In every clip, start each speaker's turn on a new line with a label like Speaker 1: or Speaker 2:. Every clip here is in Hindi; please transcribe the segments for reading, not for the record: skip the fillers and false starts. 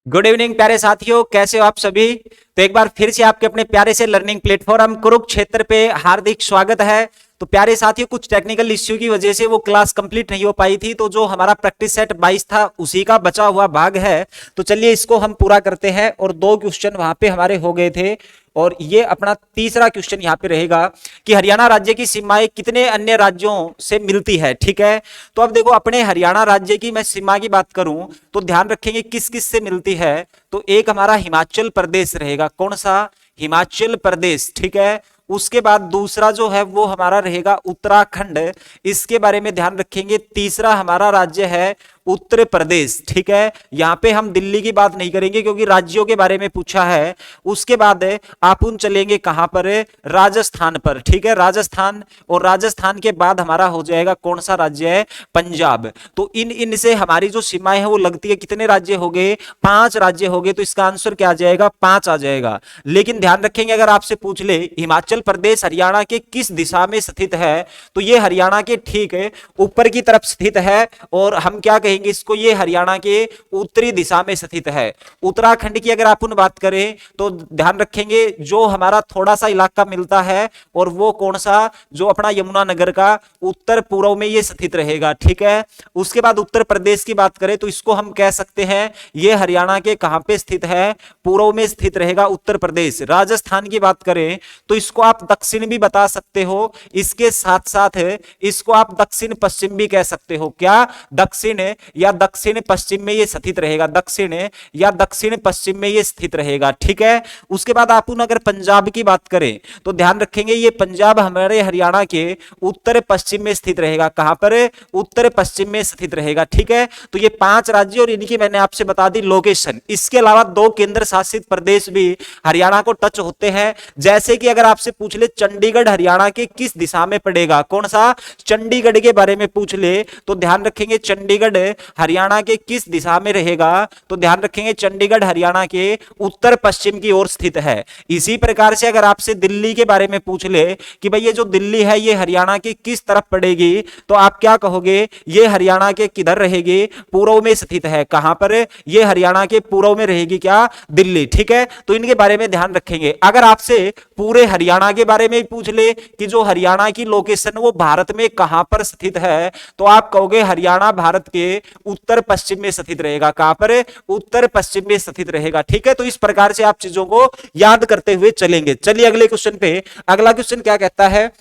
Speaker 1: गुड इवनिंग प्यारे साथियों, कैसे हो आप सभी। तो एक बार फिर से आपके अपने प्यारे से लर्निंग प्लेटफॉर्म कुरुक्षेत्र पे हार्दिक स्वागत है। तो प्यारे साथियों, कुछ टेक्निकल इश्यू की वजह से वो क्लास कंप्लीट नहीं हो पाई थी, तो जो हमारा प्रैक्टिस सेट 22 था उसी का बचा हुआ भाग है। तो चलिए इसको हम पूरा करते हैं। और 2 क्वेश्चन वहां पे हमारे हो गए थे और ये अपना तीसरा क्वेश्चन यहाँ पे रहेगा कि हरियाणा राज्य की सीमाएं कितने अन्य राज्यों से मिलती है। ठीक है, तो अब देखो अपने हरियाणा राज्य की मैं सीमा की बात करूं तो ध्यान रखेंगे किस किस से मिलती है। तो एक हमारा हिमाचल प्रदेश रहेगा, कौन सा, हिमाचल प्रदेश। ठीक है, उसके बाद दूसरा जो है वो हमारा रहेगा उत्तराखंड, इसके बारे में ध्यान रखेंगे। तीसरा हमारा राज्य है उत्तर प्रदेश। ठीक है, यहां पे हम दिल्ली की बात नहीं करेंगे क्योंकि राज्यों के बारे में पूछा है। उसके बाद आपुन चलेंगे कहां पर, राजस्थान पर। ठीक है, राजस्थान, और राजस्थान के बाद हमारा हो जाएगा कौन सा राज्य है, पंजाब। तो इन से हमारी जो सीमाएं है वो लगती है। कितने राज्य हो गए, 5 राज्य हो गए। तो इसका आंसर क्या आ जाएगा, 5 आ जाएगा। लेकिन ध्यान रखेंगे अगर आपसे पूछ ले हिमाचल प्रदेश हरियाणा के किस दिशा में स्थित है, तो ये हरियाणा के ठीक ऊपर की तरफ स्थित है। और हम क्या कहेंगे इसको, ये हरियाणा के उत्तरी दिशा में स्थित है। उत्तराखंड की अगर अपन बात करें तो ध्यान रखेंगे जो हमारा थोड़ा सा इलाका मिलता है और वो कौन सा, जो अपना यमुनानगर का उत्तर पूर्व में ये स्थित रहेगा। ठीक है, उसके बाद उत्तर प्रदेश की बात करें तो इसको हम कह सकते हैं ये हरियाणा के कहां पे स्थित है, पूर्व में स्थित रहेगा उत्तर प्रदेश। राजस्थान की बात करें तो इसको आप दक्षिण भी बता सकते हो, इसके साथ साथ इसको आप दक्षिण पश्चिम भी कह सकते हो। क्या, दक्षिण या दक्षिण पश्चिम में ये स्थित रहेगा, दक्षिण या दक्षिण पश्चिम में ये स्थित रहेगा। ठीक है, उसके बाद अपन अगर पंजाब की बात करें तो ध्यान रखेंगे ये पंजाब हमारे हरियाणा के उत्तर पश्चिम में स्थित रहेगा। कहां पर, उत्तर पश्चिम में स्थित रहेगा। ठीक है, तो ये 5 राज्य और इनकी मैंने आपसे बता दी लोकेशन। इसके अलावा 2 केंद्र शासित प्रदेश भी हरियाणा को टच होते हैं। जैसे कि अगर आपसे पूछ ले चंडीगढ़ हरियाणा के किस दिशा में पड़ेगा, कौन सा, चंडीगढ़ के बारे में पूछ ले तो ध्यान रखेंगे चंडीगढ़ हरियाणा के किस दिशा में रहेगा, तो ध्यान रखेंगे चंडीगढ़ हरियाणा के उत्तर पश्चिम की ओर स्थित है। इसी प्रकार से अगर आपसे दिल्ली के बारे में पूछ ले कि भाई ये जो दिल्ली है ये हरियाणा की किस तरफ पड़ेगी, तो आप क्या कहोगे, ये हरियाणा के किधर रहेगी, पूर्व में स्थित है। कहां पर, ये हरियाणा के पूर्व में रहेगी क्या, दिल्ली। ठीक है, तो इनके बारे में ध्यान रखेंगे। अगर आपसे पूरे हरियाणा के बारे में पूछ ले कि जो हरियाणा की लोकेशन वो भारत में कहां पर स्थित है, तो आप कहोगे हरियाणा भारत के उत्तर पश्चिम में स्थित रहेगा। कहां पर, उत्तर पश्चिम में स्थित रहेगा। ठीक है, तो इस प्रकार से आप चीजों को याद करते हुए चलेंगे। चलिए अगले क्वेश्चन पे, अगला क्वेश्चन क्या कहता है।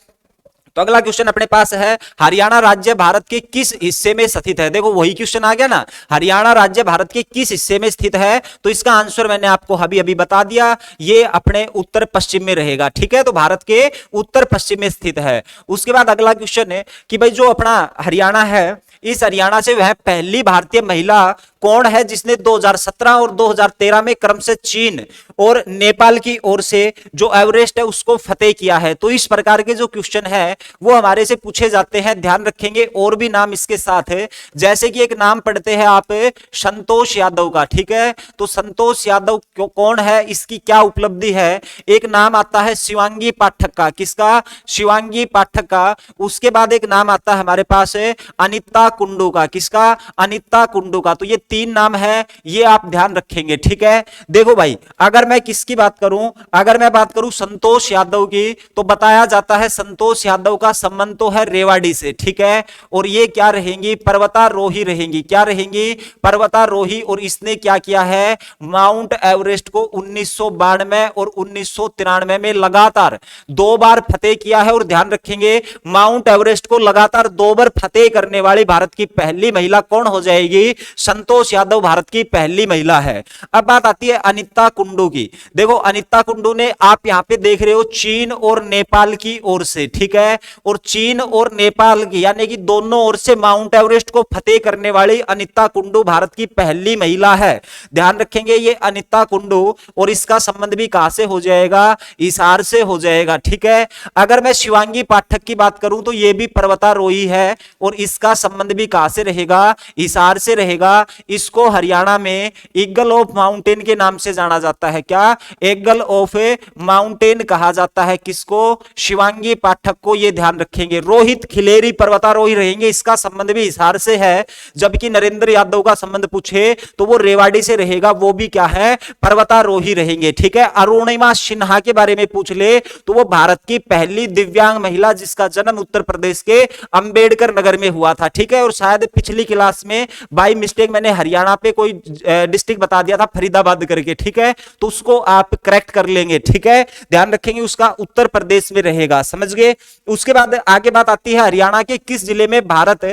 Speaker 1: तो अगला क्वेश्चन अपने पास है हरियाणा राज्य भारत के किस हिस्से में स्थित है। देखो वही क्वेश्चन आ गया ना, हरियाणा राज्य भारत के किस हिस्से में स्थित है, तो इसका आंसर मैंने आपको अभी अभी बता दिया, ये अपने उत्तर पश्चिम में रहेगा। ठीक है, तो भारत के उत्तर पश्चिम में स्थित है। उसके बाद अगला क्वेश्चन है कि भाई जो अपना हरियाणा है, इस हरियाणा से वह पहली भारतीय महिला कौन है जिसने 2017 और 2013 में क्रमशः चीन और नेपाल की ओर से जो एवरेस्ट है उसको फतेह किया है। तो इस प्रकार के जो क्वेश्चन है वो हमारे से पूछे जाते हैं। ध्यान रखेंगे और भी नाम इसके साथ है, जैसे कि एक नाम पढ़ते हैं आप संतोष यादव का। ठीक है, तो संतोष यादव कौन है, इसकी क्या उपलब्धि है। एक नाम आता है शिवांगी पाठक का, किसका, शिवांगी पाठक का। उसके बाद एक नाम आता है हमारे पास अनिता कुंडू का, किसका, अनिता कुंडू का। तो ये 3 नाम है, ये आप ध्यान रखेंगे। ठीक है, देखो भाई अगर मैं किसकी बात करूं, अगर मैं बात करूं संतोष यादव की, तो बताया जाता है संतोष यादव का संबंध तो है रेवाड़ी से। ठीक है, और ये क्या रहेंगी, पर्वतारोही रहेंगी। क्या रहेंगी, पर्वतारोही। और इसने क्या किया है, माउंट एवरेस्ट को 1992 और 1993 में लगातार 2 बार फतेह किया है। और ध्यान रखेंगे माउंट एवरेस्ट को लगातार 2 बार फतेह करने वाली भारत की पहली महिला कौन हो जाएगी, संतोष यादव भारत की पहली महिला है। अब बात आती है अनिता कुंडू की। देखो अनिता कुंडू ने, आप यहां पे देख रहे हो चीन और नेपाल की ओर से। ठीक है, और चीन और नेपाल की यानी कि दोनों ओर से माउंट एवरेस्ट को फतेह करने वाली अनिता कुंडू भारत की पहली महिला है। ध्यान रखेंगे ये अनिता कुंडू, और इसका संबंध भी कहां से हो जाएगा, हिसार से हो जाएगा। ठीक है, अगर मैं शिवांगी पाठक की बात करूं तो ये भी पर्वतारोही है और इसका संबंध भी कहां से रहेगा, हिसार से रहेगा। इसको हरियाणा में ईगल ऑफ माउंटेन के नाम से जाना जाता है। क्या, ईगल ऑफ माउंटेन कहा जाता है किसको, शिवांगी पाठक को। ये ध्यान रखेंगे। रोहित खिलेरी पर्वतारोही रहेंगे, इसका संबंध भी हिसार से है, जबकि नरेंद्र यादव का संबंध पूछे तो वो रेवाड़ी से रहेगा, वो भी क्या है, पर्वतारोही रहेंगे। ठीक है। अरुणिमा सिन्हा के बारे में पूछ ले तो वो भारत की पहली दिव्यांग महिला जिसका जन्म उत्तर प्रदेश के अंबेडकर नगर में हुआ था। ठीक है। और शायद पिछली क्लास में बाय मिस्टेक मैंने हरियाणा पे कोई डिस्ट्रिक्ट बता दिया था फरीदाबाद करके। ठीक है। तो उसको आप करेक्ट कर लेंगे। ठीक है। ध्यान रखेंगे, उसका उत्तर प्रदेश में रहेगा, समझ गए। उसके बाद आगे बात आती है हरियाणा के किस जिले में भगत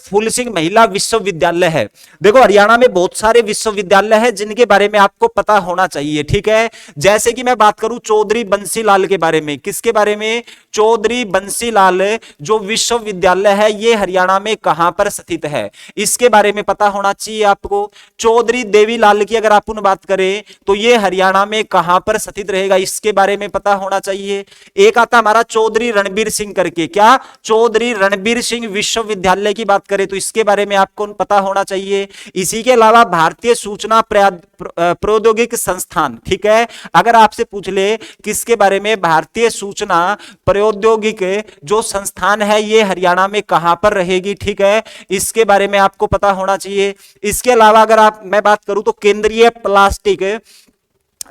Speaker 1: फूल सिंह महिला विश्वविद्यालय है। देखो हरियाणा में बहुत सारे विश्वविद्यालय हैं जिनके बारे में आपको पता होना चाहिए। ठीक है। जैसे कि मैं बात करूं चौधरी बंसीलाल के बारे में, किसके बारे में, चौधरी बंसीलाल जो विश्वविद्यालय है ये हरियाणा में कहां पर स्थित है, इसके बारे में पता होना चाहिए आपको। चौधरी देवीलाल की अगर आप बात करें तो ये हरियाणा में कहां पर स्थित रहेगा, इसके बारे में पता होना चाहिए। एक आता हमारा चौधरी रणबीर सिंह करके, क्या, चौधरी रणबीर सिंह विश्वविद्यालय की बात करें तो इसके बारे में आपको पता होना चाहिए। इसी के अलावा भारतीय सूचना प्रौद्योगिकी संस्थान, ठीक है, अगर आपसे पूछ ले किसके बारे में, भारतीय सूचना प्रौद्योगिकी जो संस्थान है ये हरियाणा में कहां पर रहेगी। ठीक है। इसके बारे में आपको पता होना चाहिए। इसके अलावा अगर मैं बात करूं तो केंद्रीय प्लास्टिक,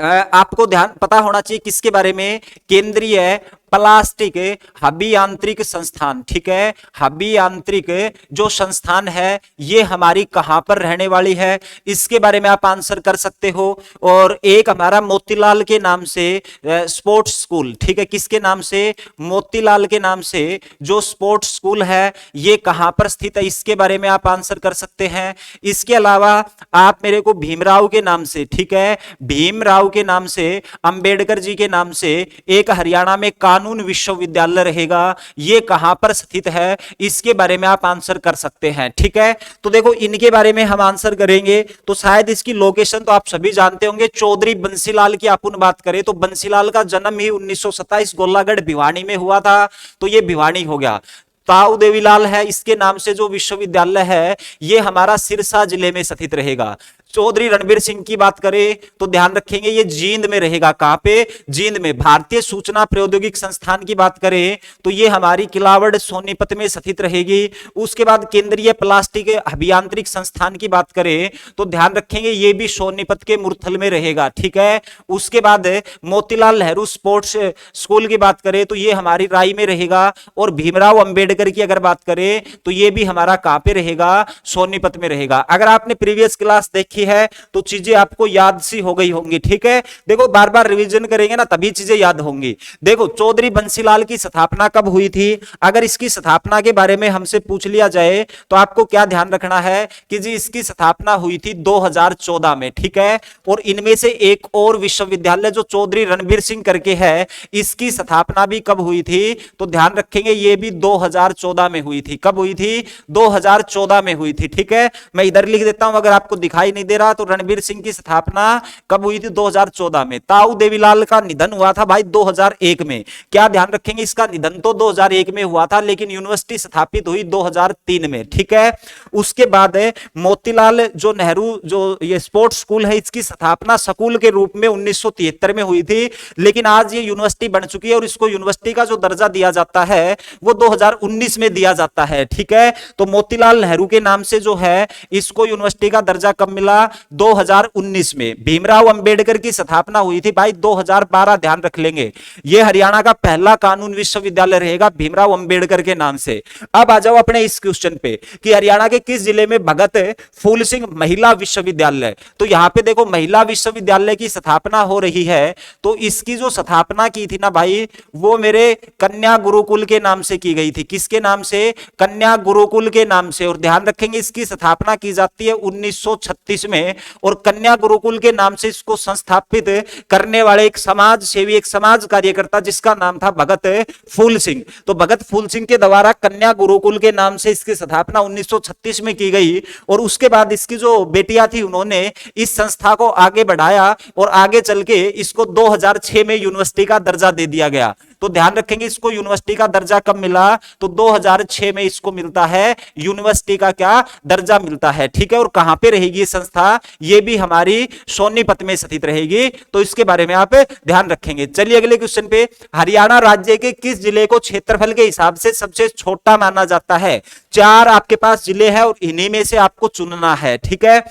Speaker 1: आपको ध्यान पता होना चाहिए किसके बारे में, केंद्रीय प्लास्टिक अभियांत्रिक संस्थान। ठीक है। अभियांत्रिक जो संस्थान है ये हमारी कहां पर रहने वाली है, इसके बारे में आप आंसर कर सकते हो। और एक हमारा मोतीलाल के नाम से स्पोर्ट्स स्कूल, ठीक है, किसके नाम से, मोतीलाल के नाम से जो स्पोर्ट्स स्कूल है ये कहां पर स्थित है, इसके बारे में आप आंसर कर सकते हैं। इसके अलावा आप मेरे को भीमराव के नाम से, ठीक है, भीमराव के नाम से, अंबेडकर जी के नाम से एक हरियाणा में कानून विश्वविद्यालय रहेगा, ये कहां पर स्थित है, इसके बारे में आप आंसर कर सकते हैं। ठीक है। तो देखो इनके बारे में हम आंसर करेंगे तो शायद इसकी लोकेशन तो आप सभी जानते होंगे। चौधरी बंसीलाल की अपन बात करें तो बंसीलाल का जन्म ही 1927 गोलागढ़ भिवानी में हुआ था, तो ये भिवानी हो गया। ताऊ देवीलाल है, इसके नाम से जो विश्वविद्यालय है ये हमारा सिरसा जिले में स्थित रहेगा। चौधरी रणबीर सिंह की बात करें तो ध्यान रखेंगे ये जींद में रहेगा, कहां पे, जींद में। भारतीय सूचना प्रौद्योगिकी संस्थान की बात करें तो ये हमारी किलावड़ सोनीपत में स्थित रहेगी। उसके बाद केंद्रीय प्लास्टिक अभियांत्रिक संस्थान की बात करें तो ध्यान रखेंगे ये भी सोनीपत के मुरथल में रहेगा। ठीक है। उसके बाद मोतीलाल नेहरू स्पोर्ट्स स्कूल की बात करें तो ये हमारी राई में रहेगा। और भीमराव अंबेडकर की अगर बात करें तो ये भी हमारा कहां पे रहेगा, सोनीपत में रहेगा। अगर आपने प्रीवियस क्लास देखी है तो चीजें आपको याद सी हो गई होंगी। ठीक है। देखो बार बार रिवीजन करेंगे ना तभी चीजें याद होंगी। देखो चौधरी बंसीलाल की स्थापना कब हुई थी, अगर इसकी स्थापना के बारे में हमसे पूछ लिया जाए तो आपको क्या ध्यान रखना है कि जी इसकी स्थापना हुई थी 2014 में। ठीक है। और इनमें से एक और विश्वविद्यालय जो चौधरी रणबीर सिंह करके है, इसकी स्थापना भी कब हुई थी तो ध्यान रखेंगे ये भी 2014 में हुई थी। कब हुई थी, 2014 में हुई थी। ठीक है। मैं इधर लिख देता हूं अगर आपको दिखाई नहीं दे रहा तो रणबीर सिंह की स्थापना कब हुई थी, 2014 में। ताऊ देवीलाल का निधन हुआ था भाई 2001 में। क्या ध्यान रखेंगे, इसका निधन तो 2001 में हुआ था लेकिन यूनिवर्सिटी स्थापित हुई 2003 में। ठीक है। उसके बाद मोतीलाल जो नेहरू जो ये स्पोर्ट्स स्कूल है इसकी स्थापना स्कूल के रूप में 1973 में हुई थी, लेकिन आज ये यूनिवर्सिटी बन चुकी है और इसको यूनिवर्सिटी का जो दर्जा दिया जाता है वो 2019 में दिया जाता है। ठीक है। तो मोतीलाल नेहरू के नाम से जो है इसको यूनिवर्सिटी का दर्जा कब मिला, 2019 में। भीमराव अंबेडकर की स्थापना हुई थी भाई 2012, ध्यान रख लेंगे। यह हरियाणा का पहला कानून विश्वविद्यालय रहेगा भीमराव अंबेडकर के नाम से। अब आ जाओ अपने इस क्वेश्चन पे कि हरियाणा के किस जिले में भगत फूल सिंह महिला विश्वविद्यालय, तो यहां पे देखो महिला विश्वविद्यालय की स्थापना हो रही है तो इसकी जो स्थापना की थी ना भाई वो मेरे कन्या गुरुकुल के नाम से की गई थी। किसके नाम से, कन्या गुरुकुल के नाम से। और ध्यान रखेंगे इसकी स्थापना की जाती है 1936 में और कन्या गुरुकुल के नाम से इसको संस्थापित करने वाले एक समाज सेवी, एक समाज कार्यकर्ता जिसका नाम था भगत फूल सिंह। तो भगत फूल सिंह के द्वारा कन्या गुरुकुल के नाम से इसकी स्थापना 1936 में की गई और उसके बाद इसकी जो बेटियां थी उन्होंने इस संस्था को आगे बढ़ाया और आगे चल के इसको 2006 में यूनिवर्सिटी का दर्जा दे दिया गया। तो ध्यान रखेंगे इसको यूनिवर्सिटी का दर्जा कब मिला तो 2006 में इसको मिलता है यूनिवर्सिटी का क्या दर्जा मिलता है, ठीक है। और कहां पे रहेगी ये संस्था, ये भी हमारी सोनीपत में स्थित रहेगी, तो इसके बारे में आप ध्यान रखेंगे। चलिए अगले क्वेश्चन पे, हरियाणा राज्य के किस जिले को क्षेत्रफल के हिसाब से सबसे छोटा माना जाता है? 4 आपके पास जिले हैं और इन्हीं में से आपको चुनना है, ठीक है।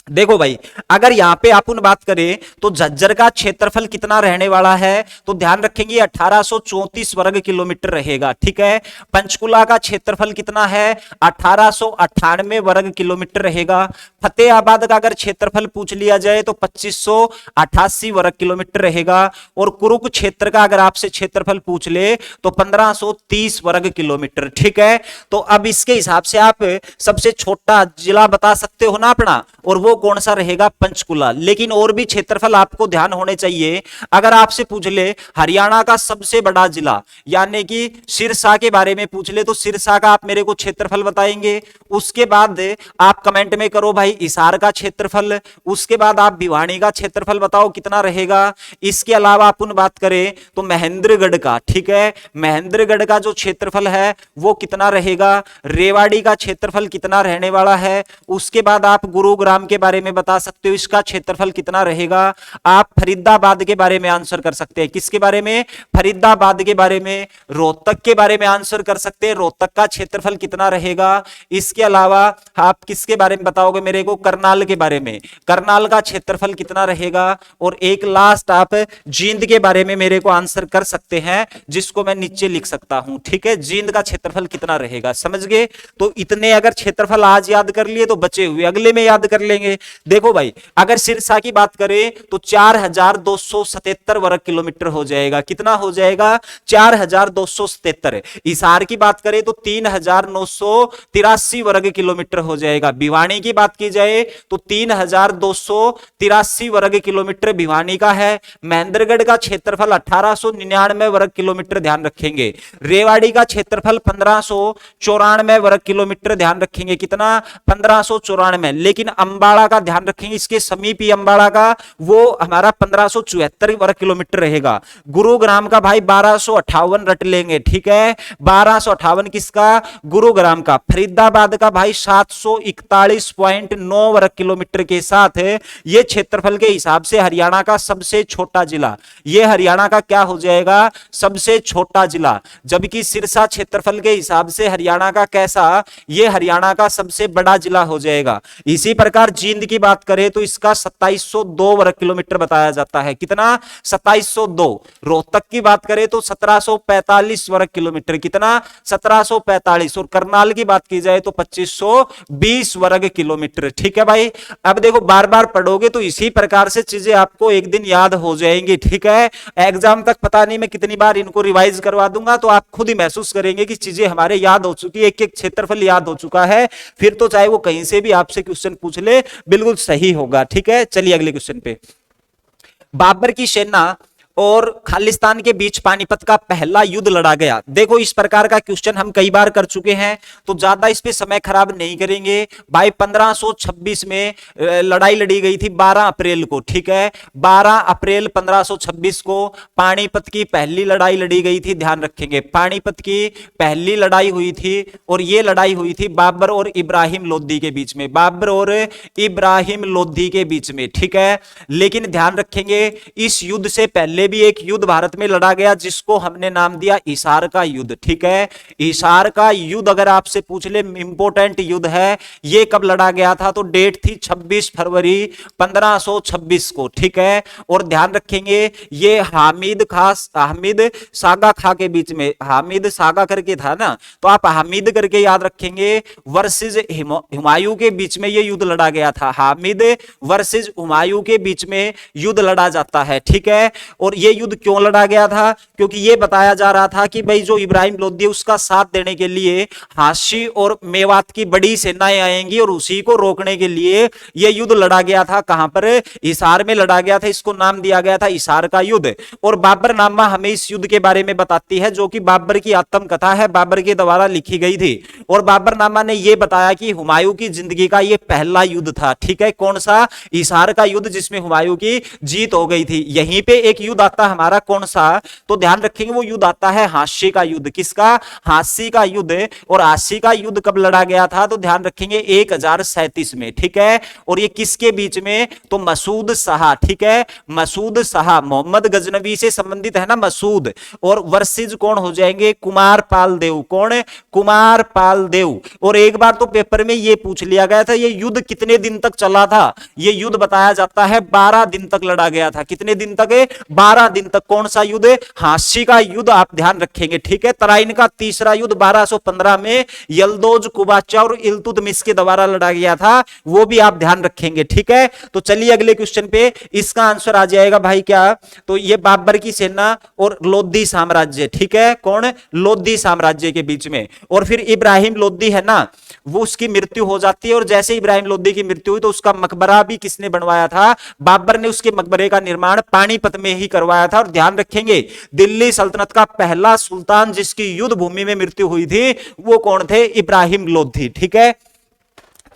Speaker 1: देखो भाई, अगर यहां पे अपन बात करें तो झज्जर का क्षेत्रफल कितना रहने वाला है, तो ध्यान रखेंगे 1834 वर्ग किलोमीटर रहेगा, ठीक है। पंचकुला का क्षेत्रफल कितना है, 1898 वर्ग किलोमीटर रहेगा। फतेहाबाद का अगर क्षेत्रफल पूछ लिया जाए तो 2588 वर्ग किलोमीटर रहेगा। और कुरुक्षेत्र का अगर आपसे क्षेत्रफल पूछ ले तो 1530 वर्ग किलोमीटर, ठीक है। तो अब इसके हिसाब से आप सबसे छोटा जिला बता सकते हो ना अपना, और वो कौन सा रहेगा, पंचकुला। लेकिन और भी क्षेत्रफल आपको ध्यान होने चाहिए। अगर आपसे पूछ ले हरियाणा का सबसे बड़ा जिला यानी कि सिरसा के बारे में पूछ ले तो सिरसा का आप मेरे को क्षेत्रफल बताएंगे। उसके बाद आप कमेंट में करो भाई हिसार का क्षेत्रफल, उसके बाद आप भिवानी का क्षेत्रफल बताओ कितना रहेगा। इसके अलावा अपन बात करें तो महेंद्रगढ़ का, ठीक है, महेंद्रगढ़ का जो क्षेत्रफल है वो कितना रहेगा। रेवाड़ी का क्षेत्रफल कितना रहने वाला है। उसके बाद आप गुरुग्राम के बारे में बता सकते हो, इसका क्षेत्रफल कितना रहेगा। आप फरीदाबाद के बारे में आंसर कर सकते हैं, किसके बारे में, फरीदाबाद के बारे में। रोहतक के बारे में आंसर कर सकते हैं, रोहतक का क्षेत्रफल कितना रहेगा। इसके अलावा आप किसके बारे में बताओगे मेरे को, करनाल के बारे में, करनाल का क्षेत्रफल कितना रहेगा। और एक लास्ट आप जींद के बारे में मेरे को आंसर कर सकते हैं, जिसको मैं नीचे लिख सकता हूं, ठीक है। जींद का क्षेत्रफल कितना रहेगा, समझ गए। तो इतने अगर क्षेत्रफल आज याद कर लिए तो बचे हुए अगले में याद कर लेंगे। देखो भाई, अगर सिरसा की बात करें तो 4277 वर्ग किलोमीटर हो जाएगा। कितना हो जाएगा, 4277। हिसार की बात करें तो 3983 वर्ग किलोमीटर हो जाएगा। भिवानी की बात की जाए तो 3283 वर्ग किलोमीटर भिवानी का है। महेंद्रगढ़ का क्षेत्रफल 1899 वर्ग किलोमीटर, ध्यान रखेंगे। रेवाड़ी का क्षेत्रफल 1594 वर्ग किलोमीटर, ध्यान रखेंगे कितना, 1594। लेकिन अंबाला का ध्यान रखेंगे, इसके समीप ही अंबाला का वो हमारा 1574 वर्ग किलोमीटर रहेगा। गुरुग्राम का भाई 1258 रट लेंगे, ठीक है, 1258 किसका, गुरुग्राम का। फरीदाबाद का भाई 741.9 वर्ग किलोमीटर के साथ ये क्षेत्रफल के हिसाब से हरियाणा का सबसे छोटा जिला, ये हरियाणा का क्या हो जाएगा, सबसे छोटा जिला। जबकि सिरसा क्षेत्रफल के हिसाब से हरियाणा का कैसा, ये हरियाणा का सबसे बड़ा जिला हो जाएगा। इसी प्रकार जींद की बात करें तो इसका 2702 वर्ग किलोमीटर बताया जाता है, कितना, 2702। रोहतक की बात करें तो 1745 वर्ग किलोमीटर, कितना, 1745। और करनाल की बात की जाए तो 2520 वर्ग किलोमीटर, ठीक है भाई। अब देखो बार बार पढ़ोगे तो इसी प्रकार से चीजें आपको एक दिन याद हो जाएंगी, ठीक है। एग्जाम तक पता नहीं मैं कितनी बार इनको रिवाइज करवा दूंगा, तो आप खुद ही महसूस करेंगे कि चीजें हमारे याद हो चुकी है, एक एक क्षेत्रफल याद हो चुका है। फिर तो चाहे वो कहीं से भी आपसे क्वेश्चन पूछ ले बिल्कुल सही होगा, ठीक है। चलिए अगले क्वेश्चन पे, बाबर की सेना और खालिस्तान के बीच पानीपत का पहला युद्ध लड़ा गया। देखो इस प्रकार का क्वेश्चन हम कई बार कर चुके हैं, तो ज्यादा इस पे समय खराब नहीं करेंगे भाई। 1526 में लड़ाई लड़ी गई थी 12 अप्रैल को, ठीक है, 12 अप्रैल 1526 को पानीपत की पहली लड़ाई लड़ी गई थी, ध्यान रखेंगे। पानीपत की पहली लड़ाई हुई थी और ये लड़ाई हुई थी बाबर और इब्राहिम लोधी के बीच में, बाबर और इब्राहिम लोधी के बीच में, ठीक है। लेकिन ध्यान रखेंगे इस युद्ध से पहले भी एक युद्ध भारत में लड़ा गया जिसको हमने नाम दिया हिसार का युद्ध, ठीक है। हिसार का युद्ध अगर आपसे पूछ ले, इंपोर्टेंट युद्ध है। ये कब लड़ा गया था, तो डेट थी 26 फरवरी 1526 को, ठीक है। और ध्यान रखेंगे ये हामिद सागा खां के बीच में, हामिद सागा करके था ना, तो आप हामिद करके याद रखेंगे, वर्सेस हुमायूं के बीच में ये युद्ध लड़ा गया था। हामिद वर्सेस हुमायूं के बीच में युद्ध लड़ा जाता है, ठीक है। और ये युद्ध क्यों लड़ा गया था, क्योंकि ये बताया जा रहा था कि भाई जो इब्राहिम लोधी उसका साथ देने के लिए हाशी और मेवात की बड़ी सेनाएं आएंगी और उसी को रोकने के लिए ये युद्ध लड़ा गया था। कहां पर, हिसार में लड़ा गया था। इसको नाम दिया गया था हिसार का युद्ध। और बाबरनामा हमें इस युद्ध के बारे में बताती है, जो कि बाबर की आत्मकथा है, बाबर के द्वारा लिखी गई थी। और बाबरनामा ने यह बताया कि हुमायूं की जिंदगी का यह पहला युद्ध था, ठीक है। कौन सा, हिसार का युद्ध, जिसमें हुमायूं की जीत हो गई थी। यहीं पे एक युद्ध आता है हमारा कौन सा, तो ध्यान रखेंगे वो युद्ध आता है हास्य का युद्ध। किसका, हास्य का युद्ध। और हास्य का युद्ध कब लड़ा गया था, तो ध्यान रखेंगे 1037 में, ठीक है। और ये किसके बीच में, तो मसूद शाह, ठीक है, मसूद शाह, मोहम्मद गजनवी से संबंधित है ना मसूद, और वर्सेज कौन हो जाएंगे, कुमारपाल देव। कौन, कुमारपाल देव। और एक बार तो पेपर में ये पूछ लिया गया था ये युद्ध कितने दिन तक चला था, ये युद्ध बताया जाता है 12 दिन तक लड़ा गया था। कितने दिन तक है, 12 दिन तक। कौन सा युद्ध, हास्य का युद्ध, आप ध्यान रखेंगे, ठीक है। तराइन का तीसरा युद्ध 1215 में यल्दोज कुबाचा और इल्तुतमिश के द्वारा लड़ा गया था, वो भी आप ध्यान रखेंगे, ठीक है। तो चलिए अगले क्वेश्चन पे, इसका आंसर आ जाएगा भाई क्या, तो ये बाबर की सेना और लोधी साम्राज्य, ठीक है। कौन, लोधी साम्राज्य के बीच में। और फिर इब्राहिम लोधी है ना, वो उसकी मृत्यु हो जाती है, और जैसे इब्राहिम लोधी की मृत्यु हुई तो उसका मकबरा भी किसने बनवाया था, बाबर ने उसके मकबरे का निर्माण पानीपत में ही करवाया था। और ध्यान रखेंगे दिल्ली सल्तनत का पहला सुल्तान जिसकी युद्ध भूमि में मृत्यु हुई थी वो कौन थे, इब्राहिम लोधी, ठीक है।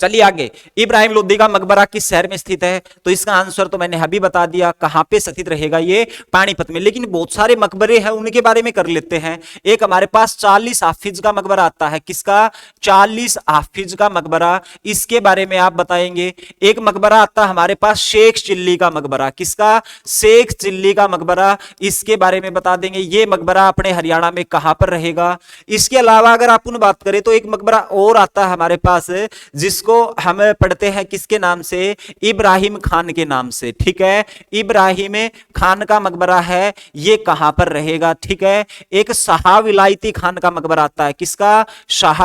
Speaker 1: चलिए आगे, इब्राहिम लोधी का मकबरा किस शहर में स्थित है, तो इसका आंसर तो मैंने अभी बता दिया, कहां पे स्थित रहेगा, ये पानीपत में। लेकिन बहुत सारे मकबरे हैं उनके बारे में कर लेते हैं। एक हमारे पास 40 हाफिज का मकबरा आता है, किसका, 40 हाफिज का मकबरा, इसके बारे में आप बताएंगे। एक मकबरा आता है हमारे पास शेख चिल्ली का मकबरा, किसका, शेख चिल्ली का मकबरा, इसके बारे में बता देंगे। ये मकबरा अपने हरियाणा में कहां पर रहेगा। इसके अलावा अगर आप बात करें तो एक मकबरा और आता है हमारे पास जिसको हम पढ़ते हैं किसके नाम से, इब्राहिम खान के नाम से, ठीक है। इब्राहिम खान का मकबरा है, ये कहां पर रहेगा, ठीक है। एक शाह विलायती खान का मकबरा आता है, किसका, शाह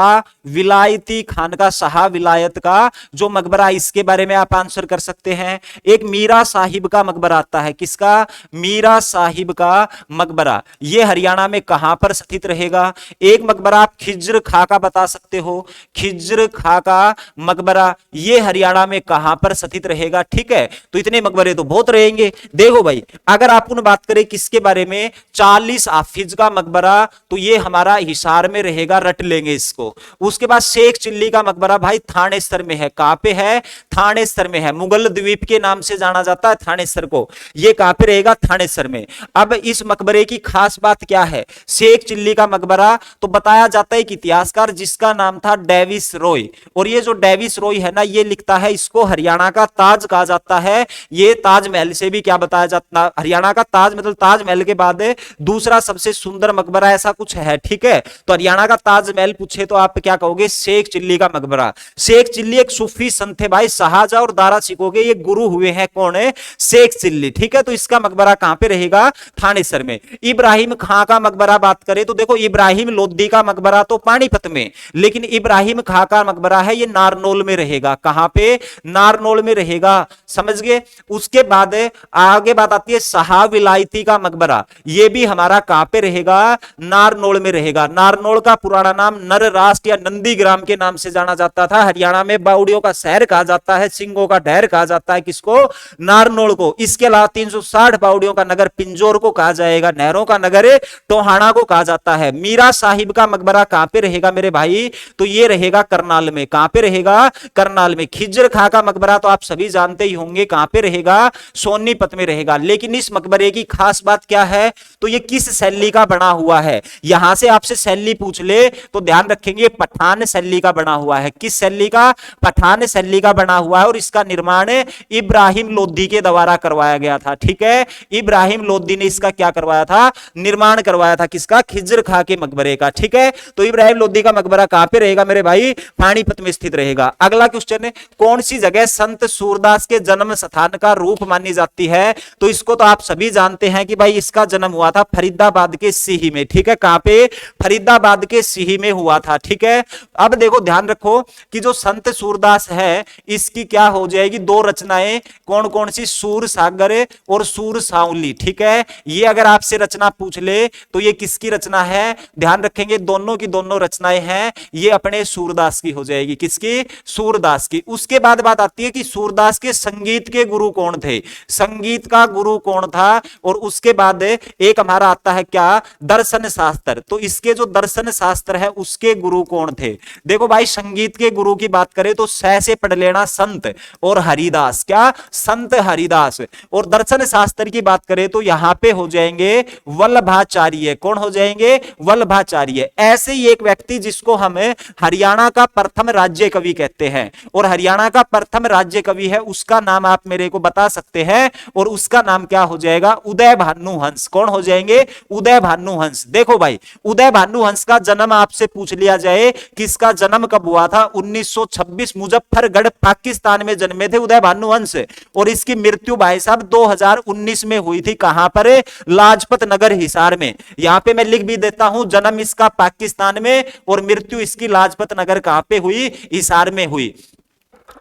Speaker 1: विलायती खान का, शाह विलायत का जो मकबरा, इसके बारे में आप आंसर कर सकते हैं। एक मीरा साहिब का मकबरा आता है, किसका, मीरा साहिब का मकबरा, ये हरियाणा में कहां पर स्थित रहेगा। एक मकबरा आप खिज्र खा का बता सकते हो, खिज्र खा का मकबरा, ये हरियाणा में कहां पर स्थित रहेगा, ठीक है। तो इतने मकबरे तो बहुत रहेंगे। देखो भाई, अगर आप बात करें किसके बारे में, 40 हाफिज का मकबरा, तो ये हमारा हिसार में रहेगा, रट लेंगे इसको। उसके बाद शेख चिल्ली का मकबरा भाई थानेसर में है, कहां पे है, थानेसर में है, मुगल द्वीप के नाम से जाना जाता है थानेसर को, ये कहां पे रहेगा, थानेसर में। अब इस मकबरे की खास बात क्या है, शेख चिल्ली का मकबरा, तो बताया जाता है एक इतिहासकार जिसका नाम था डेविस रॉय, और ये जो डेविस रॉय है ना, ये लिखता है इसको हरियाणा का ताज कहा जाता है। ये ताजमहल से भी क्या बताया जाता, हरियाणा का ताज मतलब ताजमहल के बाद दूसरा सबसे सुंदर मकबरा, ऐसा कुछ है, ठीक है। तो हरियाणा का ताजमहल पूछे तो आप क्या कहोगे, शेख चिल्ली का मकबरा। शेख चिल्ली एक सूफी संत थे भाई, शाहजहां और दारा शिकोह के ये गुरु हुए हैं, कौन है, शेख चिल्ली, ठीक है। तो इसका मकबरा कहां पे रहेगा, थानेसर में। इब्राहिम खां का मकबरा बात करें तो देखो, इब्राहिम लोधी का मकबरा तो पानीपत में, लेकिन इब्राहिम खां का मकबरा है ये नारनौल में रहेगा, कहां पे, नारनौल में रहेगा, समझ गए। उसके बाद आगे बात आती है शाह विलायती का मकबरा, ये भी हमारा कहां पे रहेगा, नारनौल में रहेगा। नारनौल का पुराना नाम नरराष्ट्र या नंदीग्राम के नाम से जाना जाता था। हरियाणा में बावड़ियों का शहर कहा जाता है, सिंगों का ढेर कहा जाता है, किसको, नारनौल को। इसके अलावा 360 बावड़ियों का नगर पिंजौर को कहा जाएगा, नहरों का नगर टोहाना को कहा जाता है। मीरा साहिब का मकबरा कहां पे रहेगा मेरे भाई, तो ये रहेगा करनाल में, कहां पे रहेगा, करनाल में। खिज्र खां का मकबरा तो आप सभी जानते ही होंगे, कहां पे रहेगा, सोनीपत में रहेगा। लेकिन इस मकबरे की खास बात क्या है, तो ये किस शैली का बना हुआ है। यहां से आपसे शैली पूछ ले तो ध्यान रखेंगे पठान शैली का बना हुआ है। किस शैली का, पठान शैली का बना हुआ है, और इसका निर्माण इब्राहिम लोधी के द्वारा करवाया गया था, ठीक है। इब्राहिम लोधी ने इसका क्या करवाया था, निर्माण करवाया था, किसका, खिज्र खां के मकबरे का, ठीक है। तो इब्राहिम लोधी का मकबरा कहां पे रहेगा मेरे भाई, पानीपत में स्थित रहेगा। अगला क्वेश्चन है, कौन सी जगह संत सूरदास के जन्म स्थान का रूप मानी जाती है, तो इसको तो आप सभी जानते हैं कि भाई इसका जन्म हुआ था फरीदाबाद के सीही में, ठीक है। कहां पे, फरीदाबाद के सीही में हुआ था, ठीक है। अब देखो ध्यान रखो कि जो संत सूरदास है इसकी क्या हो जाएगी, दो रचनाएं, कौन कौन सी, सूर सागर और सूर साउली, ठीक है। ये अगर आपसे रचना पूछ ले तो ये किसकी रचना है, ध्यान रखेंगे दोनों की दोनों रचनाएं हैं, ये अपने सूरदास की हो जाएगी, किसकी, सूरदास की। उसके बाद बात आती है कि सूरदास के संगीत के गुरु कौन थे, संगीत का गुरु कौन था। और उसके बाद एक हमारा आता है क्या, दर्शन शास्त्र। तो इसके जो दर्शन शास्त्र है उसके गुरु कौन थे। देखो भाई संगीत के गुरु की बात करें तो सह से पढ़ लेना संत और हरिदास, क्या संत हरिदास। और दर्शन शास्त्र की बात करें तो यहां पे हो जाएंगे वल्लभाचार्य। कौन हो जाएंगे, वल्लभाचार्य। ऐसे ही एक व्यक्ति जिसको हम हरियाणा का प्रथम राज्य कवि कहते हैं, और हरियाणा का प्रथम राज्य कवि है उसका नाम आप मेरे को बता सकते हैं, और उसका नाम क्या हो जाएगा, उदय भानु हंस। कौन हो जाएंगे, उदय भानु हंस। देखो भाई उदय भानु हंस का जन्म आपसे पूछ लिया जाए कि इसका जन्म कब हुआ था, 1926 मुजफ्फरगढ़ पाकिस्तान में जन्मे थे उदय भानु हंस। और इसकी मृत्यु भाई साहब 2019 में हुई थी। कहां पर, लाजपत नगर हिसार में। यहां पे मैं लिख भी देता हूं, जन्म इसका पाकिस्तान में और मृत्यु इसकी लाजपत नगर कहां पे हुई, हिसार में हुई।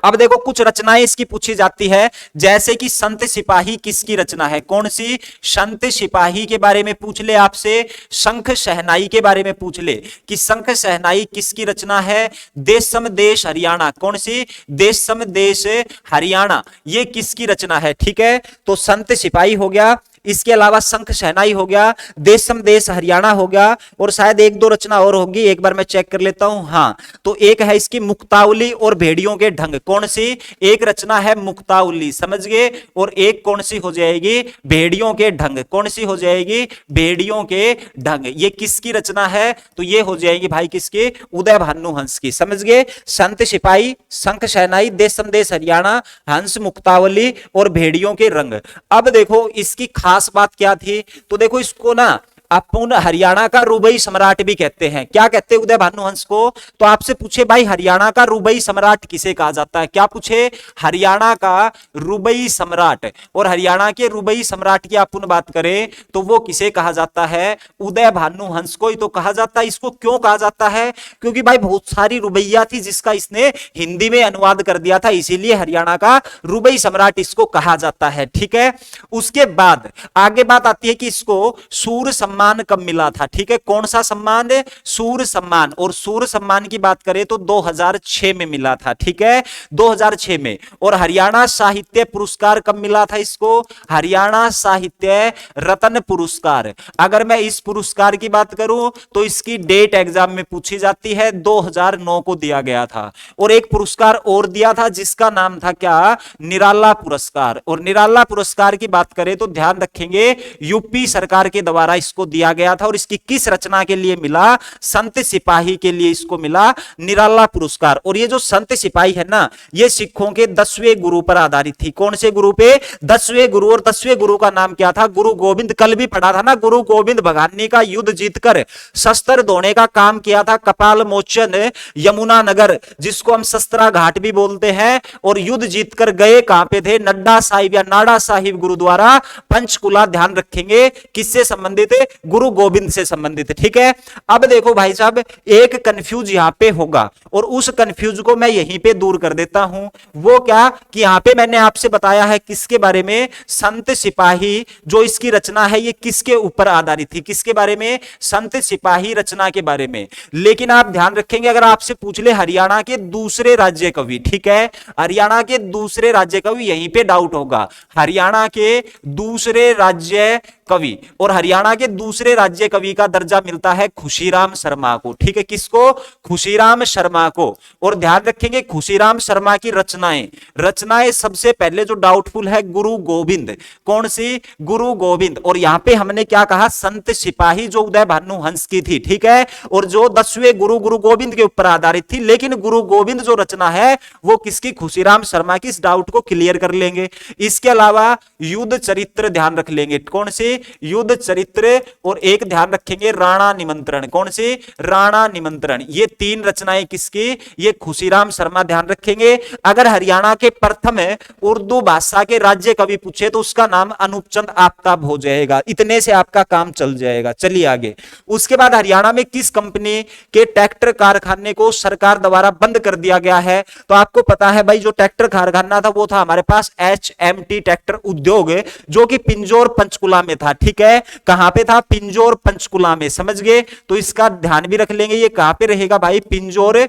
Speaker 1: अब देखो कुछ रचनाएं इसकी पूछी जाती है, जैसे कि संत सिपाही किसकी रचना है, कौन सी, संत सिपाही के बारे में पूछ ले आपसे। शंख शहनाई के बारे में पूछ ले कि शंख शहनाई किसकी रचना है। देशम देश हरियाणा, कौन सी, देशम देश हरियाणा, ये किसकी रचना है। ठीक है, तो संत सिपाही हो गया, इसके अलावा शंख शहनाई हो गया, देशम देश हरियाणा हो गया, और शायद एक दो रचना और होगी, एक बार मैं चेक कर लेता हूं। हाँ, तो एक है इसकी मुक्तावली और भेड़ियों के ढंग। कौन सी, एक रचना है मुक्तावली, समझ गए, और एक कौन सी हो जाएगी, भेड़ियों के ढंग। कौन सी हो जाएगी, भेड़ियों के ढंग। ये किसकी रचना है, तो ये हो जाएगी भाई किसके, उदय भानु हंस की। समझ गए, संत सिपाही, शंख शहनाई, देशम देश हरियाणा, हंस, मुक्तावली और भेड़ियों के रंग। अब देखो इसकी खास बात क्या थी, तो देखो इसको ना अपन हरियाणा का रुबई सम्राट भी कहते हैं। क्या कहते हैं उदय भानु हंस को, तो आपसे पूछे भाई हरियाणा का रुबई सम्राट किसे कहा जाता है, क्या पूछे, हरियाणा का रुबई सम्राट। और हरियाणा के रुबई सम्राट की अपन बात करें तो वो किसे कहा जाता है, उदय भानु हंस को ही तो कहा जाता है। इसको क्यों कहा जाता है, क्योंकि भाई बहुत सारी रुबैया थी जिसका इसने हिंदी में अनुवाद कर दिया था, इसीलिए हरियाणा का रुबई सम्राट इसको कहा जाता है। ठीक है, उसके बाद आगे बात आती है कि इसको सूर सम्मान कब मिला था। ठीक है, कौन सा सम्मान है, सूर सम्मान। और सूर सम्मान की बात करें तो 2006 में मिला था। ठीक है, 2006 में। और हरियाणा साहित्य पुरस्कार कब मिला था इसको, हरियाणा साहित्य रत्न पुरस्कार। अगर मैं इस पुरस्कार की बात करूं तो इसकी डेट एग्जाम में पूछी जाती है, 2009 को दिया गया था। और एक पुरस्कार और दिया था जिसका नाम था क्या, निराला पुरस्कार। और निराला पुरस्कार की बात करें तो ध्यान रखेंगे यूपी सरकार के द्वारा इसको दिया गया था। और इसकी किस रचना के लिए मिला, संत सिपाही के लिए इसको मिला निराला पुरस्कार। और ये जो संत सिपाही है ना, ये सिखों के 10वें गुरु पर आधारित थी। कौन से गुरु पे, 10वें गुरु। और 10वें गुरु का नाम क्या था, गुरु गोविंद। कल भी पढ़ा था ना, गुरु गोविंद भगानी का युद्ध जीतकर शस्त्र धोने का काम किया था, कपाल मोचन यमुना नगर, जिसको हम शस्त्रा घाट भी बोलते हैं। और युद्ध जीतकर गए कहां पे थे, नड्डा साहिब या नाडा साहिब गुरुद्वारा पंचकुला। ध्यान रखेंगे किससे संबंधित है, गुरु गोविंद से संबंधित। ठीक है, अब देखो भाई साहब एक कंफ्यूज यहां पे होगा, और उस कंफ्यूज को मैं यहीं पे दूर कर देता हूं। वो क्या कि यहां पे मैंने आपसे बताया है किसके बारे में, संत सिपाही जो इसकी रचना है ये किसके ऊपर आधारित थी, किसके बारे में, संत सिपाही रचना के बारे में। लेकिन आप ध्यान रखेंगे अगर आपसे पूछ ले हरियाणा के दूसरे राज्य कवि, ठीक है, हरियाणा के दूसरे राज्य कवि, यहीं पे डाउट होगा, हरियाणा के दूसरे राज्य कवि। और हरियाणा के दूसरे राज्य कवि का दर्जा मिलता है खुशीराम शर्मा को। ठीक है, किसको, खुशीराम शर्मा को। और ध्यान रखेंगे खुशीराम शर्मा की रचनाएं सबसे पहले जो डाउटफुल है, गुरु गोविंद। कौन सी, गुरु गोविंद। और यहां पे हमने क्या कहा, संत सिपाही जो उदय भानु हंस की थी। ठीक है, और जो 10वें गुरु, गुरु गोविंद के ऊपर आधारित थी। लेकिन गुरु गोविंद जो रचना है वो किसकी, खुशीराम शर्मा की। इस डाउट को क्लियर कर लेंगे। इसके अलावा युद्ध चरित्र ध्यान रख लेंगे, कौन सी, युद्ध चरित्र। और एक ध्यान रखेंगे राणा निमंत्रण, कौन सी, राणा निमंत्रण। ये 3 रचनाएं किसकी, ये खुशीराम शर्मा। ध्यान रखेंगे अगर हरियाणा के प्रथम उर्दू भाषा के राज्य कवि पूछे तो उसका नाम अनूपचंद आफ्ताब हो जाएगा। इतने से आपका काम चल जाएगा। चलिए आगे। उसके बाद हरियाणा में किस कंपनी के ट्रैक्टर कारखाने को सरकार द्वारा बंद कर दिया गया है, तो आपको पता है भाई जो ट्रैक्टर कारखाना था वो था हमारे पास HMT ट्रैक्टर उद्योग, जो कि पिंजौर पंचकुला में था। ठीक है, कहां पे था, पिंजौर पंचकुला में। समझ गए, तो इसका ध्यान भी रख लेंगे, ये कहां पे रहेगा भाई, पिंजौर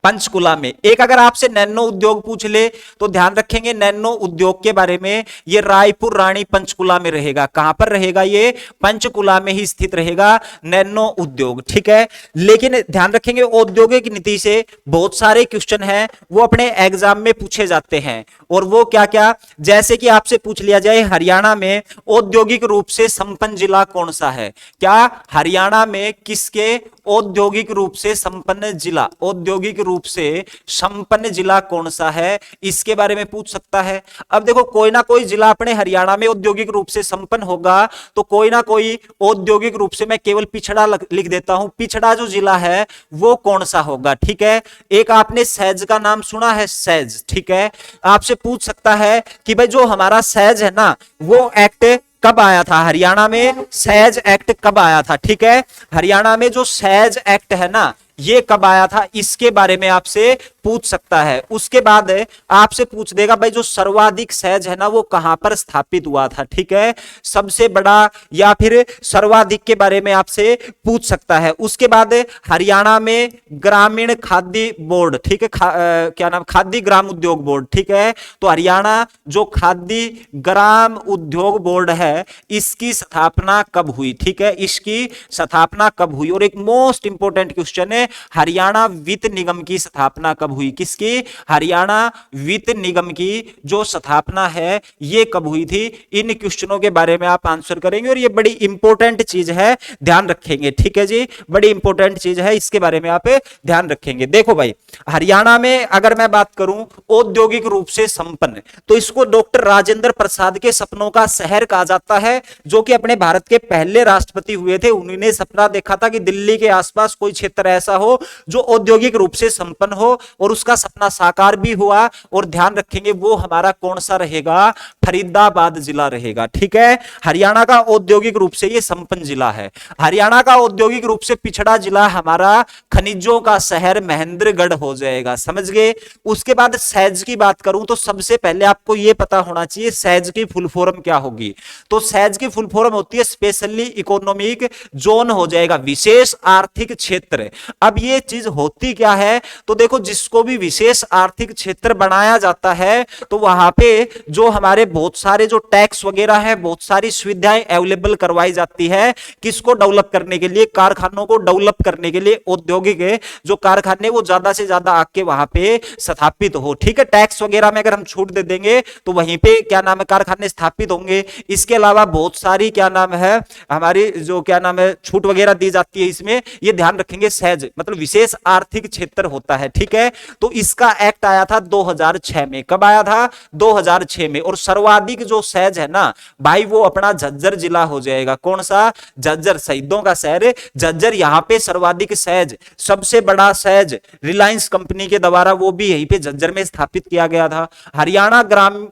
Speaker 1: पंचकुला में। एक अगर आपसे नैनो उद्योग पूछ ले तो ध्यान रखेंगे नैनो उद्योग के बारे में, ये रायपुर रानी पंचकुला में रहेगा। कहां पर रहेगा? ये पंचकुला में ही स्थित रहेगा नैनो उद्योग, ठीक है। लेकिन ध्यान रखेंगे औद्योगिक नीति से बहुत सारे क्वेश्चन हैं वो अपने एग्जाम में पूछे जाते हैं। और वो क्या क्या, जैसे कि आपसे पूछ लिया जाए हरियाणा में औद्योगिक रूप से संपन्न जिला कौन सा है? क्या हरियाणा में किसके औद्योगिक रूप से संपन्न जिला, औद्योगिक रूप से संपन्न जिला कौन सा है, इसके बारे में पूछ सकता है। अब देखो कोई ना कोई जिला अपने हरियाणा में औद्योगिक रूप से संपन्न होगा, तो कोई ना कोई औद्योगिक रूप से, मैं केवल पिछड़ा लिख देता हूं, पिछड़ा जो जिला है वो कौन सा होगा, ठीक है। एक आपने सैज का नाम सुना है, सैज, ठीक है। आपसे पूछ सकता है कि भाई जो हमारा सैज है ना, वो एक्ट कब आया था हरियाणा में? सैज एक्ट कब आया था, ठीक है। हरियाणा में जो सैज एक्ट है ना, ये कब आया था, इसके बारे में आपसे पूछ सकता है। उसके बाद आपसे पूछ देगा भाई जो सर्वाधिक सैज है ना वो कहां पर स्थापित हुआ था, ठीक है। सबसे बड़ा या फिर सर्वाधिक के बारे में आपसे पूछ सकता है। उसके बाद हरियाणा में ग्रामीण खाद्य बोर्ड, ठीक है, क्या नाम, खाद्य ग्राम उद्योग बोर्ड, ठीक है। तो हरियाणा जो खाद्य ग्राम उद्योग बोर्ड है इसकी स्थापना कब हुई, ठीक है, इसकी स्थापना कब हुई। और एक मोस्ट इंपोर्टेंट क्वेश्चन है, हरियाणा वित्त निगम की स्थापना कब हुई? किसकी? हरियाणा वित्त निगम की जो स्थापना है ये कब हुई थी? इन क्वेश्चनों के बारे में आप आंसर करेंगे और ये बड़ी इंपॉर्टेंट चीज है, ध्यान रखेंगे, ठीक है जी, बड़ी इंपॉर्टेंट चीज है, इसके बारे में आप ध्यान रखेंगे। देखो भाई हरियाणा में अगर मैं बात करूं औद्योगिक रूप से संपन्न, तो इसको डॉक्टर राजेंद्र प्रसाद के सपनों का शहर कहा जाता है, जो कि अपने भारत के पहले राष्ट्रपति हुए थे। उन्होंने सपना देखा था कि दिल्ली के आसपास कोई क्षेत्र ऐसा हो जो औद्योगिक रूप से संपन्न हो, और उसका सपना साकार भी हुआ। और ध्यान रखेंगे वो हमारा कौन सा रहेगा? फरीदाबाद जिला रहेगा, ठीक है। हरियाणा का औद्योगिक रूप से ये संपन्न जिला है। हरियाणा का औद्योगिक रूप से पिछड़ा जिला हमारा खनिजों का शहर महेंद्रगढ़ हो जाएगा, समझ गए। उसके बाद सैज की बात करूं तो सबसे पहले आपको यह पता होना चाहिए सैज की फुल फॉर्म क्या होगी। तो सैज की फुल फॉर्म होती है स्पेशली इकोनॉमिक जोन हो जाएगा, विशेष आर्थिक क्षेत्र। अब ये चीज होती क्या है? तो देखो जिसको भी विशेष आर्थिक क्षेत्र बनाया जाता है तो वहां पे जो हमारे बहुत सारे जो टैक्स वगैरह है, बहुत सारी सुविधाएं अवेलेबल करवाई जाती है, किसको डेवलप करने के लिए? कारखानों को डेवलप करने के लिए। औद्योगिक जो कारखाने वो ज्यादा से ज्यादा आके वहां पे स्थापित हो, ठीक है। टैक्स वगैरह में अगर हम छूट दे देंगे तो वहीं पे क्या नाम है कारखाने स्थापित होंगे। इसके अलावा बहुत सारी क्या नाम है हमारी जो क्या नाम है छूट वगैरह दी जाती है इसमें, ये ध्यान रखेंगे। सैज मतलब विशेष आर्थिक क्षेत्र होता है, ठीक है। तो इसका एक्ट आया था 2006 में। कब आया था? 2006 में। और सर्वाधिक जो सैज है ना भाई वो अपना झज्जर जिला हो जाएगा। कौन सा? झज्जर, शहीदों का शहर झज्जर। यहां पे सर्वाधिक सैज, सबसे बड़ा सैज रिलायंस कंपनी के द्वारा वो भी यहीं पे झज्जर में स्थापित किया गया था। हरियाणा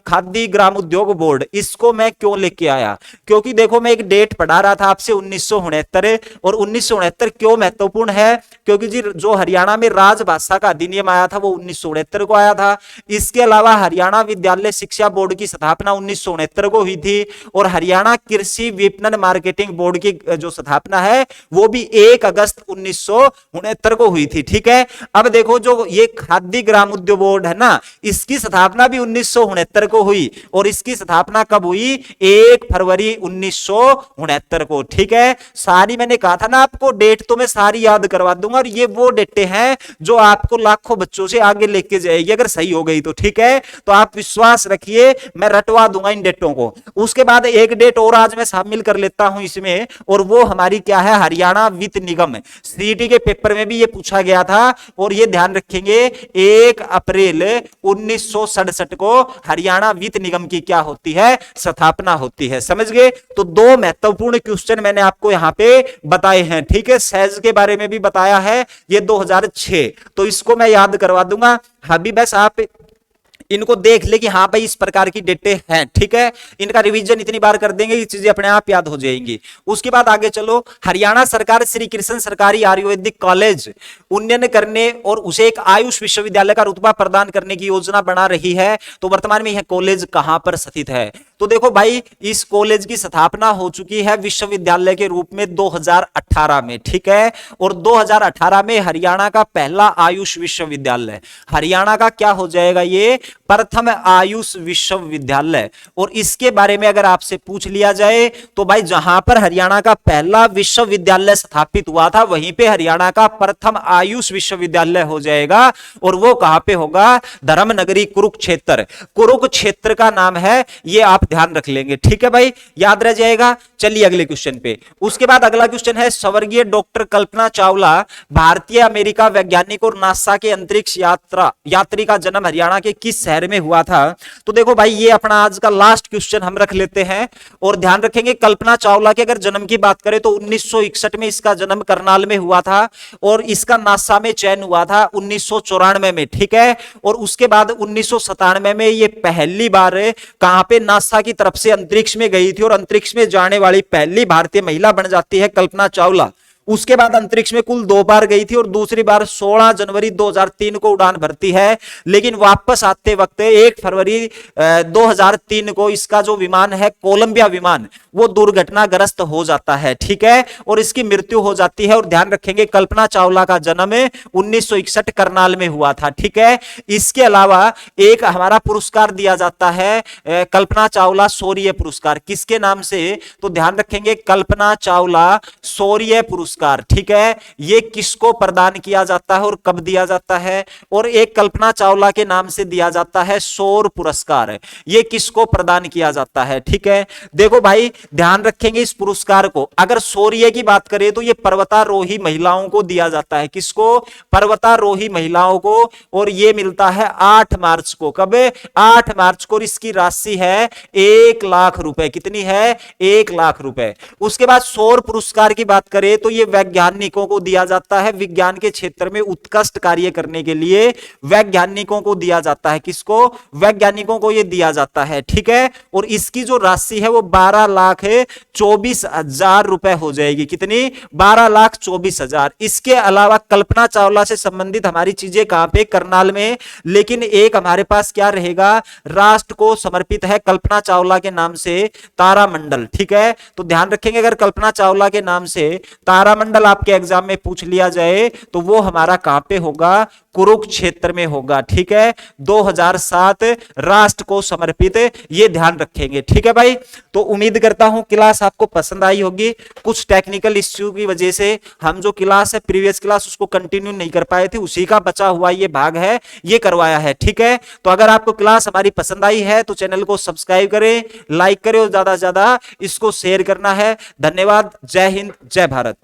Speaker 1: खाद्य ग्राम उद्योग बोर्ड, इसको मैं क्यों लेके आया? क्योंकि देखो मैं एक डेट पढ़ा रहा था आपसे 1969, और 1969 क्यों महत्वपूर्ण है? क्योंकि जी जो हरियाणा में राजभाषा का अधिनियम आया था वो 1969 को आया था। इसके अलावा हरियाणा विद्यालय शिक्षा बोर्ड की स्थापना 1969 को हुई थी, और हरियाणा कृषि विपणन मार्केटिंग बोर्ड की जो स्थापना है वो भी 1 अगस्त 1969 को हुई थी, ठीक है। अब देखो जो ये खाद्य ग्राम उद्योग बोर्ड है ना, इसकी स्थापना भी 1969 को हुई, और इसकी स्थापना कब हुई? 1 फरवरी 1969 को, ठीक है। सारी मैंने कहा था ना आपको डेट तो मैं सारी याद करवा दूंगा, और ये वो डेटें हैं जो आपको लाखों बच्चों से आगे लेके जाएगी अगर सही हो गई तो, ठीक है। तो आप विश्वास रखिए मैं रटवा दूंगा इन डेटों को। उसके बाद एक डेट और आज मैं शामिल कर लेता हूं इसमें, और वो हमारी क्या है? हरियाणा वित्त निगम। सीईटी के पेपर में भी ये पूछा गया था, और ये ध्यान रखेंगे 1 अप्रैल 1967 को हरियाणा वित्त निगम की क्या होती है? स्थापना होती है, समझ गए। तो 2 महत्वपूर्ण क्वेश्चन मैंने आपको यहां पे बताए हैं, ठीक है। सैज के बारे में भी बताया है, ये 2006, तो इसको मैं याद करवा दूंगा। अभी बस आप इनको देख ले कि हाँ भाई इस प्रकार की डेटें हैं, ठीक है। इनका रिवीजन इतनी बार कर देंगे ये चीजें अपने आप याद हो जाएंगी। उसके बाद आगे चलो, हरियाणा सरकार श्री कृष्ण सरकारी आयुर्वेदिक कॉलेज उन्नयन करने और उसे एक आयुष विश्वविद्यालय का रुतबा प्रदान करने की योजना बना रही है। तो वर्तमान में यह कॉलेज कहां पर स्थित है? तो देखो भाई इस कॉलेज की स्थापना हो चुकी है विश्वविद्यालय के रूप में 2018 में, ठीक है। और 2018 में हरियाणा का पहला आयुष विश्वविद्यालय, हरियाणा का क्या हो जाएगा ये प्रथम आयुष विश्वविद्यालय। और इसके बारे में अगर आपसे पूछ लिया जाए तो भाई जहां पर हरियाणा का पहला विश्वविद्यालय स्थापित हुआ था वहीं पे हरियाणा का प्रथम आयुष विश्वविद्यालय हो जाएगा। और वो कहां पे होगा, धर्मनगरी कुरुक्षेत्र, कुरुक्षेत्र का नाम है, ये आप ध्यान रख लेंगे, ठीक है भाई, याद रह जाएगा। चलिए अगले क्वेश्चन पे। उसके बाद अगला क्वेश्चन है स्वर्गीय डॉक्टर कल्पना चावला भारतीय अमेरिका वैज्ञानिक और नासा के अंतरिक्ष यात्री का जन्म हरियाणा के किस शहर में हुआ था। तो देखो भाई ये अपना आज का लास्ट क्वेश्चन हम रख लेते हैं और ध्यान रखेंगे कल्पना चावला के अगर जन्म की बात करें तो 1961 में इसका जन्म करनाल में हुआ था और इसका नासा में चयन हुआ था 1994 में, ठीक है। और उसके बाद 1997 में ये पहली बार कहां पे नासा की तरफ से अंतरिक्ष में गई थी और अंतरिक्ष में जाने वाली पहली भारतीय महिला बन जाती है कल्पना चावला। उसके बाद अंतरिक्ष में कुल 2 बार गई थी और दूसरी बार 16 जनवरी 2003 को उड़ान भरती है, लेकिन वापस आते वक्त 1 फरवरी 2003 को इसका जो विमान है कोलंबिया विमान वो दुर्घटनाग्रस्त हो जाता है, ठीक है, और इसकी मृत्यु हो जाती है। और ध्यान रखेंगे कल्पना चावला का जन्म 1961 करनाल में हुआ था, ठीक है। इसके अलावा एक हमारा पुरस्कार दिया जाता है कल्पना चावला शौर्य पुरस्कार, किसके नाम से, तो ध्यान रखेंगे कल्पना चावला शौर्य पुरस्कार, ठीक है। ये किसको प्रदान किया जाता है और कब दिया जाता है, और एक कल्पना चावला के नाम से दिया जाता है शौर्य पुरस्कार, ये किसको प्रदान किया जाता है, ठीक है। देखो भाई ध्यान रखेंगे इस पुरस्कार को, अगर शौर्य की बात करें तो ये पर्वतारोही महिलाओं को दिया जाता है, किसको, पर्वतारोही महिलाओं को, और ये मिलता है 8 मार्च को, कब, 8 मार्च को। इसकी राशि है 1 लाख रुपए, कितनी है, 1 लाख रुपए। उसके बाद शौर्य पुरस्कार की बात करें तो ये वैज्ञानिकों को दिया जाता है, विज्ञान के क्षेत्र में उत्कृष्ट कार्य करने के लिए वैज्ञानिकों को दिया जाता है, किसको, वैज्ञानिकों को ये दिया जाता है, ठीक है। और इसकी जो राशि है वो 12,24,000 रुपए हो जाएगी, कितनी, 12,24,000। इसके अलावा कल्पना चावला से संबंधित हमारी चीजें कहां पे, करनाल में, लेकिन एक हमारे पास क्या रहेगा, राष्ट्र को समर्पित है कल्पना चावला के नाम से तारामंडल, ठीक है। तो ध्यान रखेंगे अगर कल्पना चावला के नाम से तारामंडल आपके एग्जाम में पूछ लिया जाए तो वो हमारा कहां पे होगा, कुरुक्षेत्र में होगा, ठीक है। 2007 राष्ट्र को समर्पित, ये ध्यान रखेंगे, ठीक है भाई। तो उम्मीद करता हूं क्लास आपको पसंद आई होगी। कुछ टेक्निकल इश्यू की वजह से हम जो क्लास है प्रीवियस क्लास उसको कंटिन्यू नहीं कर पाए थे, उसी का बचा हुआ ये भाग है, ये करवाया है, ठीक है। तो अगर आपको क्लास हमारी पसंद आई है तो चैनल को सब्सक्राइब करें, लाइक करें और ज्यादा से ज्यादा इसको शेयर करना है। धन्यवाद, जय हिंद, जय भारत।